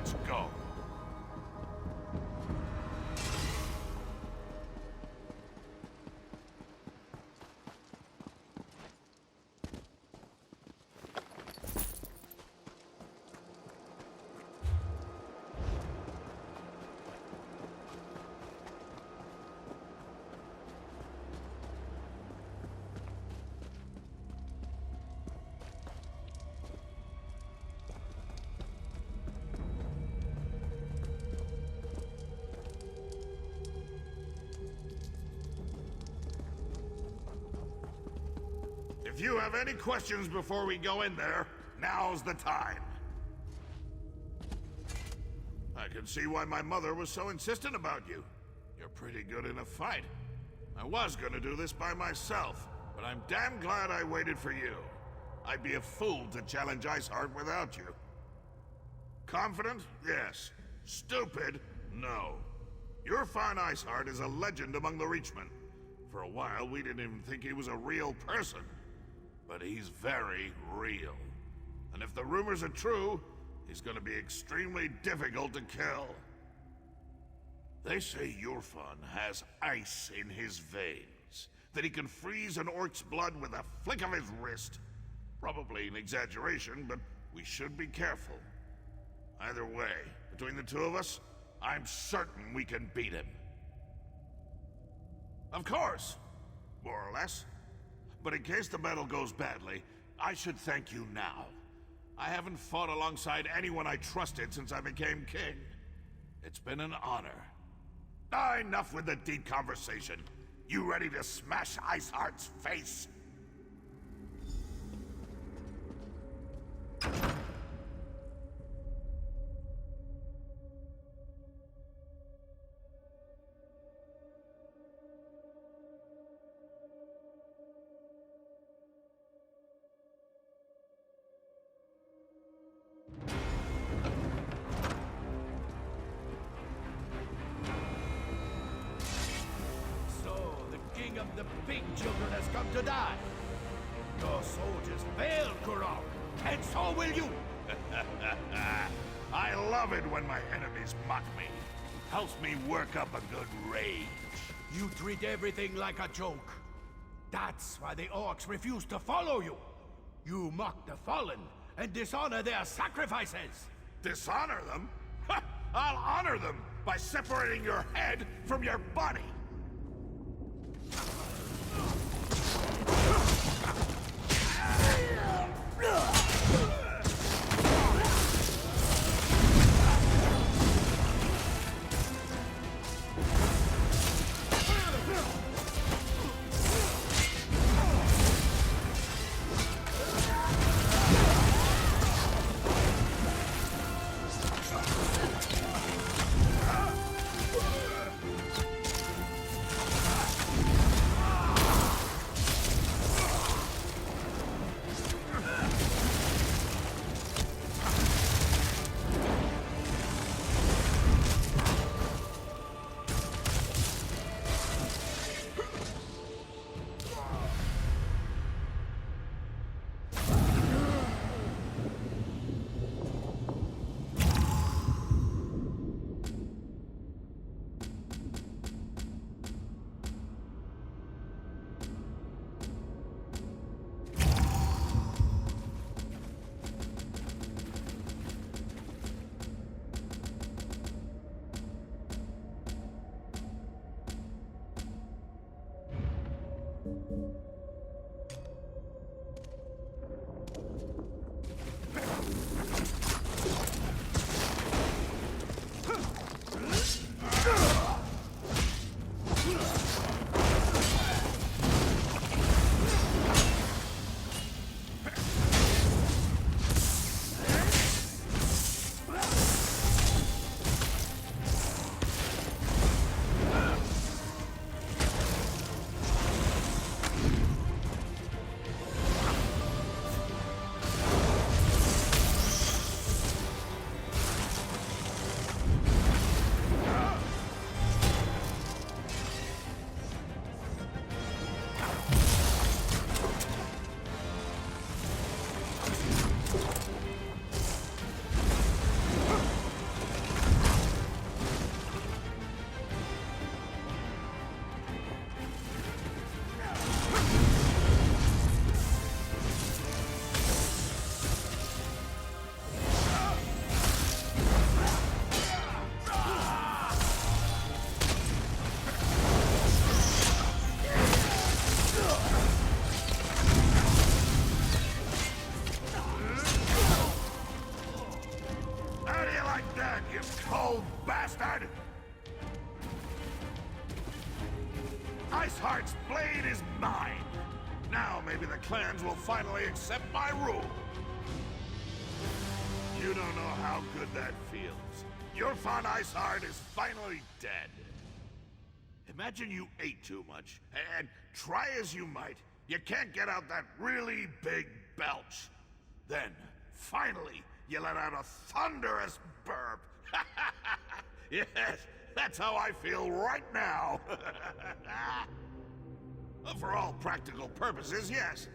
Let's go. If you have any questions before we go in there, now's the time. I can see why my mother was so insistent about you. You're pretty good in a fight. I was gonna do this by myself, but I'm damn glad I waited for you. I'd be a fool to challenge Iceheart without you. Confident? Yes. Stupid? No. Your fine Iceheart is a legend among the Reachmen. For a while, we didn't even think he was a real person. But he's very real. And if the rumors are true, he's gonna be extremely difficult to kill. They say Yurfan has ice in his veins, that he can freeze an orc's blood with a flick of his wrist. Probably an exaggeration, but we should be careful. Either way, between the two of us, I'm certain we can beat him. Of course, more or less. But in case the battle goes badly, I should thank you now. I haven't fought alongside anyone I trusted since I became king. It's been an honor. Enough with the deep conversation. You ready to smash Iceheart's face? The big children has come to die. Your soldiers failed, Kurok, and so will you. I love it when my enemies mock me. Helps me work up a good rage. You treat everything like a joke. That's why the orcs refuse to follow you. You mock the fallen and dishonor their sacrifices. Dishonor them? I'll honor them by separating your head from your body. This blade is mine! Now maybe the clans will finally accept my rule! You don't know how good that feels. Your Fawn Iceheart is finally dead. Imagine you ate too much, and try as you might, you can't get out that really big belch. Then, finally, you let out a thunderous burp. Yes, that's how I feel right now. For all practical purposes, yes.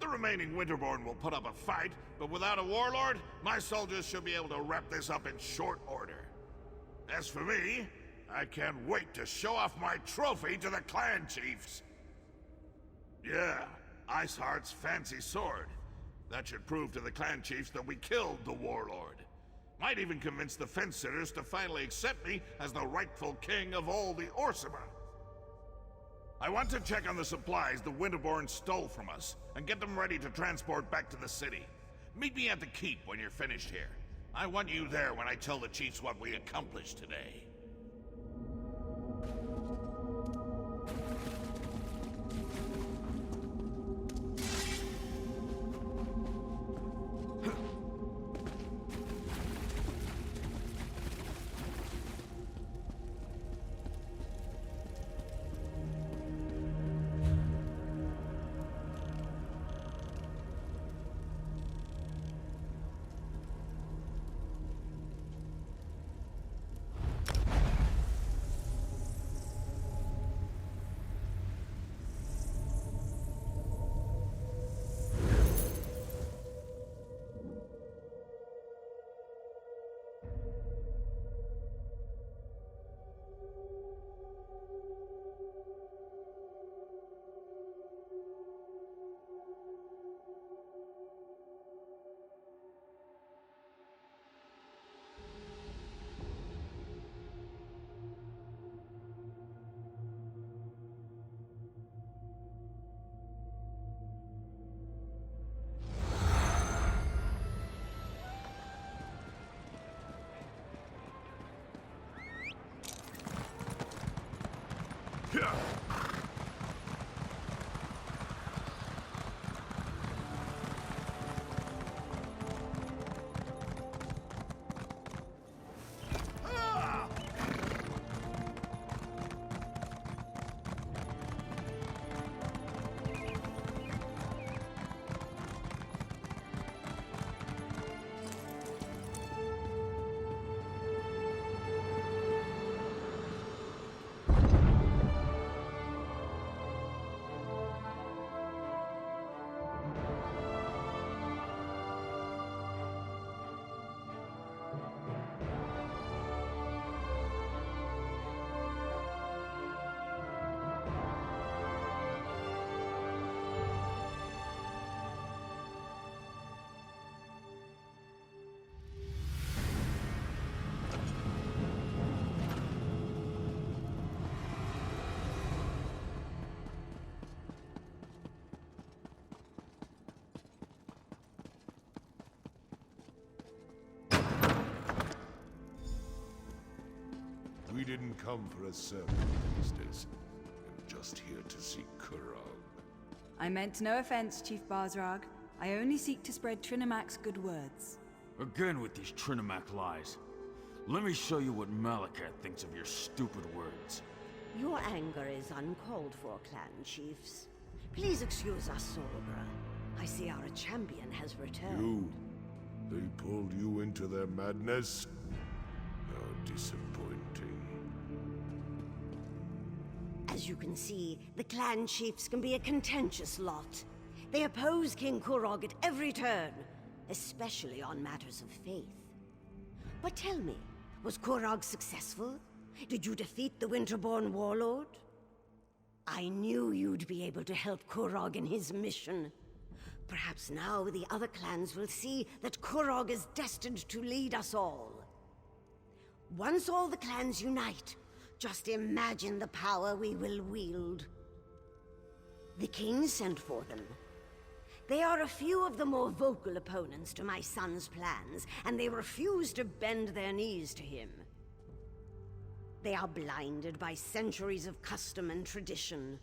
The remaining Winterborn will put up a fight, but without a warlord, my soldiers should be able to wrap this up in short order. As for me, I can't wait to show off my trophy to the clan chiefs. Yeah, Iceheart's fancy sword. That should prove to the clan chiefs that we killed the warlord. Might even convince the fence-sitters to finally accept me as the rightful king of all the Orsima. I want to check on the supplies the Winterborn stole from us, and get them ready to transport back to the city. Meet me at the keep when you're finished here. I want you there when I tell the chiefs what we accomplished today. We didn't come for a sermon, Priestess. We're just here to seek Kurog. I meant no offense, Chief Barzrag. I only seek to spread Trinamac's good words. Again with these Trinimac lies. Let me show you what Malakat thinks of your stupid words. Your anger is uncalled for, clan chiefs. Please excuse us, Solbra. I see our champion has returned. They pulled you into their madness? How disappointing. As you can see, the clan chiefs can be a contentious lot. They oppose King Kurog at every turn, especially on matters of faith. But tell me, was Kurog successful? Did you defeat the Winterborn warlord? I knew you'd be able to help Kurog in his mission. Perhaps now the other clans will see that Kurog is destined to lead us all. Once all the clans unite, just imagine the power we will wield. The king sent for them. They are a few of the more vocal opponents to my son's plans, and they refuse to bend their knees to him. They are blinded by centuries of custom and tradition.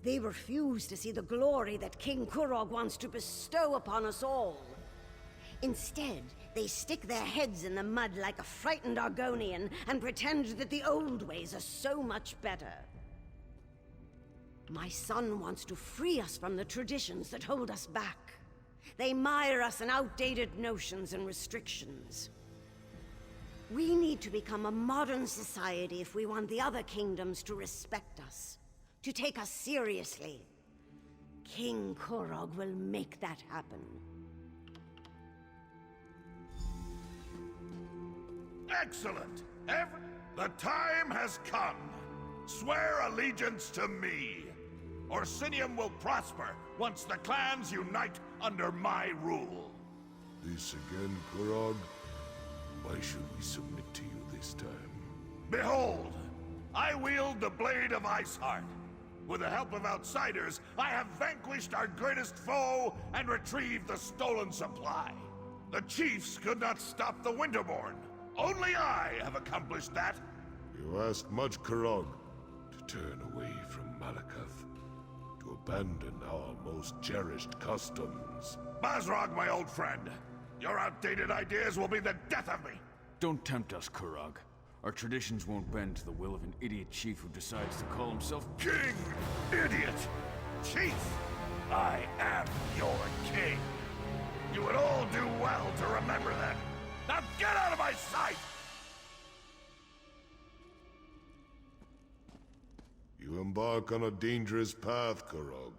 They refuse to see the glory that King Kurog wants to bestow upon us all. Instead, they stick their heads in the mud like a frightened Argonian and pretend that the old ways are so much better. My son wants to free us from the traditions that hold us back. They mire us in outdated notions and restrictions. We need to become a modern society if we want the other kingdoms to respect us, to take us seriously. King Kurog will make that happen. Excellent! The time has come. Swear allegiance to me. Orsinium will prosper once the clans unite under my rule. This again, Kurog? Why should we submit to you this time? Behold! I wield the Blade of Iceheart. With the help of outsiders, I have vanquished our greatest foe and retrieved the stolen supply. The chiefs could not stop the Winterborn. Only I have accomplished that. You ask much, Kurog, to turn away from Malakath, to abandon our most cherished customs. Basrog, my old friend, your outdated ideas will be the death of me. Don't tempt us, Kurog. Our traditions won't bend to the will of an idiot chief who decides to call himself King! Idiot! Chief! I am your king. You would all do well to remember that. Now get out of my sight! You embark on a dangerous path, Kurog.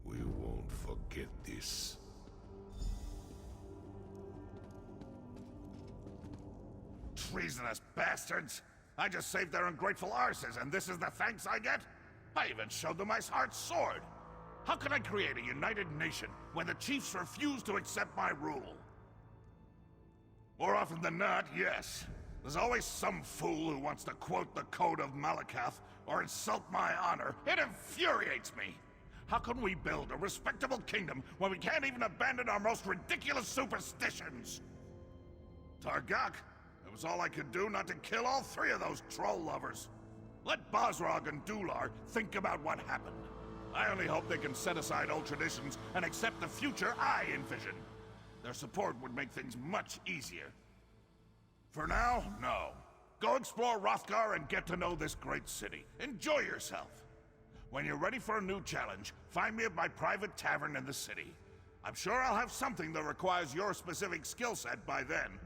We won't forget this. Treasonous bastards! I just saved their ungrateful arses, and this is the thanks I get? I even showed them my heart sword! How can I create a united nation when the chiefs refuse to accept my rule? More often than not, yes. There's always some fool who wants to quote the Code of Malakath or insult my honor. It infuriates me! How can we build a respectable kingdom when we can't even abandon our most ridiculous superstitions? Targak, it was all I could do not to kill all three of those troll lovers. Let Basrog and Dular think about what happened. I only hope they can set aside old traditions and accept the future I envision. Their support would make things much easier. For now, no. Go explore Rothgar and get to know this great city. Enjoy yourself. When you're ready for a new challenge, find me at my private tavern in the city. I'm sure I'll have something that requires your specific skill set by then.